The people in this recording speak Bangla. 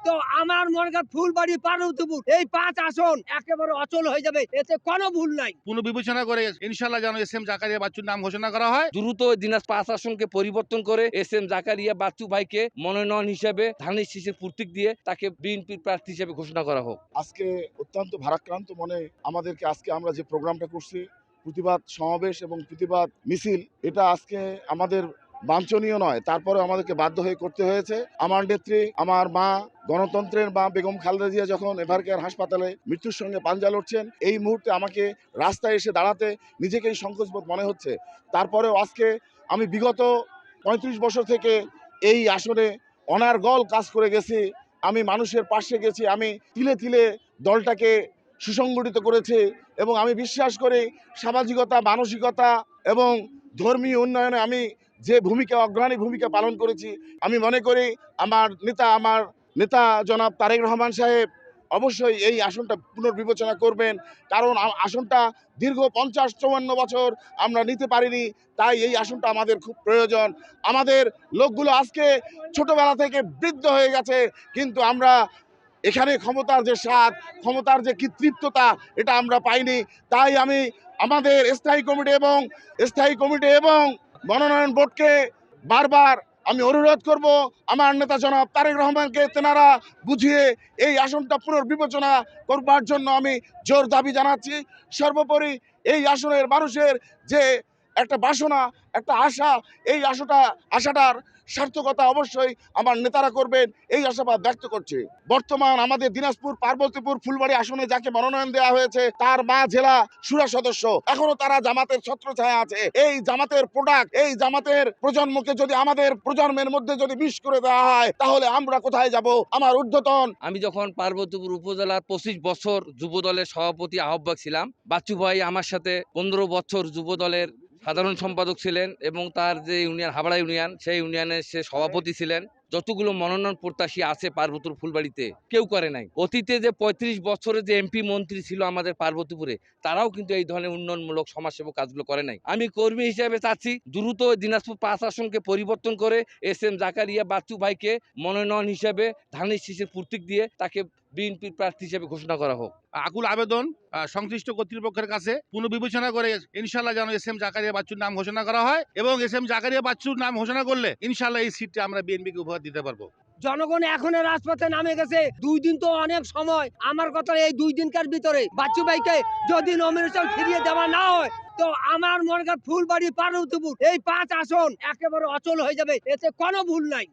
তো আমার মনে করেন ফুলবাড়ি পার্বতীপুর এই 5 আসন একেবারে অচল হয়ে যাবে, এতে কোনো ভুল নাই। পুনর্বিবেচনা করে ইনশাআল্লাহ যেন এস এম জাকারিয়া বাচ্চুর নাম ঘোষণা করা হয়। দ্রুত দিনাজপুর 5 আসনকে পরিবর্তন করে এস এম জাকারিয়া বাচ্চু ভাইকে মনোনয়ন হিসেবে ধানের শীষের প্রতীক দিয়ে তাকে বিএনপির প্রার্থী হিসেবে ঘোষণা করা হোক। আজকে অত্যন্ত ভারাক্রান্ত মনে আমাদেরকে আজকে আমরা যে প্রোগ্রামটা করছি, প্রতিবাদ সমাবেশ এবং প্রতিবাদ মিছিল, এটা আজকে আমাদের বাঞ্ছনীয় নয়, তারপরে আমাদেরকে বাধ্য হয়ে করতে হয়েছে। আমার নেত্রী, আমার মা, গণতন্ত্রের মা বেগম খালেদা জিয়া যখন এভারকেয়ার হাসপাতালে মৃত্যুর সঙ্গে পাঞ্জা লড়ছেন, এই মুহূর্তে আমাকে রাস্তায় এসে দাঁড়াতে নিজেকেই সংকোচবোধ মনে হচ্ছে। তারপরেও আজকে আমি বিগত ৩৫ বছর থেকে এই আসনে অনার্গল কাজ করে গেছি। আমি মানুষের পাশে গেছি, আমি তিলে তিলে দলটাকে সুসংগঠিত করেছি এবং আমি বিশ্বাস করি সামাজিকতা, মানসিকতা এবং ধর্মীয় উন্নয়নে আমি যে ভূমিকা, অগ্রণী ভূমিকা পালন করেছি। আমি মনে করি আমার নেতা জনাব তারেক রহমান সাহেব অবশ্যই এই আসনটা পুনর্বিবেচনা করবেন, কারণ আসনটা দীর্ঘ ৫০-৫৪ বছর আমরা নিতে পারিনি, তাই এই আসনটা আমাদের খুব প্রয়োজন। আমাদের লোকগুলো আজকে ছোটবেলা থেকে বৃদ্ধ হয়ে গেছে, কিন্তু আমরা এখানে ক্ষমতার যে স্বাদ, ক্ষমতার যে কৃতৃত্বতা, এটা আমরা পাইনি। তাই আমি আমাদের স্থায়ী কমিটি এবং মনোনয়ন বোর্ডকে বারবার আমি অনুরোধ করব, আমার নেতা জনাব তারেক রহমানকে তেনারা বুঝিয়ে এই আসনটা পুনর্বিবেচনা করবার জন্য আমি জোর দাবি জানাচ্ছি। সর্বোপরি এই আসনের মানুষের যে একটা বাসনা, একটা আশা, এই আশাটার সার্থকতা অবশ্যই আমার নেতারা করবেন, এই আশাবাদ ব্যক্ত করছে। বর্তমান আমাদের দিনাজপুর পার্বতীপুর ফুলবাড়ি আসনে যাকে মনোনয়ন দেওয়া হয়েছে, তার মা জেলা শুরা সদস্য, এখনো তারা জামাতের ছত্রছায়া আছে। এই জামাতের প্রোডাক্ট, এই জামাতের প্রজন্মকে যদি আমাদের প্রজন্মের মধ্যে যদি বিষ করে দেওয়া হয়, তাহলে আমরা কোথায় যাব? আমার ঊর্ধ্বতন আমি যখন পার্বতীপুর উপজেলার ২৫ বছর যুব দলের সভাপতি আহ্বায়ক ছিলাম, বাচ্চু ভাই আমার সাথে ১৫ বছর যুব দলের সাধারণ সম্পাদক ছিলেন এবং তার যে ইউনিয়ন হাবড়া ইউনিয়ন, সেই ইউনিয়নের সে সভাপতি ছিলেন। যতগুলো মনোনয়ন প্রত্যাশী আছে পার্বতীপুর ফুলবাড়িতে কেউ করে নাই। অতীতে যে ৩৫ বছরের যে এমপি মন্ত্রী ছিল আমাদের পার্বতীপুরে, তারাও কিন্তু এই ধরনের উন্নয়নমূলক সমাজসেবক কাজগুলো করে নাই। আমি কর্মী হিসেবে চাচ্ছি দ্রুত দিনাজপুর ৫ আসনকে পরিবর্তন করে এস এম জাকারিয়া বাচ্চু ভাইকে মনোনয়ন হিসেবে ধানের শীষের প্রতীক দিয়ে তাকে বিএনপির প্রার্থী হিসেবে ঘোষণা করা হোক। আকুল আবেদন সংশ্লিষ্ট কর্তৃপক্ষের কাছে পুনর্বিবেচনা করে ইনশাআল্লাহ যেন এস এম জাকারিয়া বাচ্চুর নাম ঘোষণা করা হয়, এবং এস এম জাকারিয়া বাচ্চুর নাম ঘোষণা করলে ইনশাআল্লাহ এই সিটটা আমরা বিএনপিকে উপহার দিতে পারবো। জনগণ এখন রাজপথে নামে গেছে, ২ দিন তো অনেক সময়। আমার কথা এই ২ দিনকার ভিতরে বাচ্চু ভাইকে যদি নমিনেশন ফিরিয়ে দেওয়া না হয়, তো আমার মনে করেন ফুলবাড়ি পার্বতীপুর এই 5 আসন একেবারে অচল হয়ে যাবে, এতে কোনো ভুল নাই।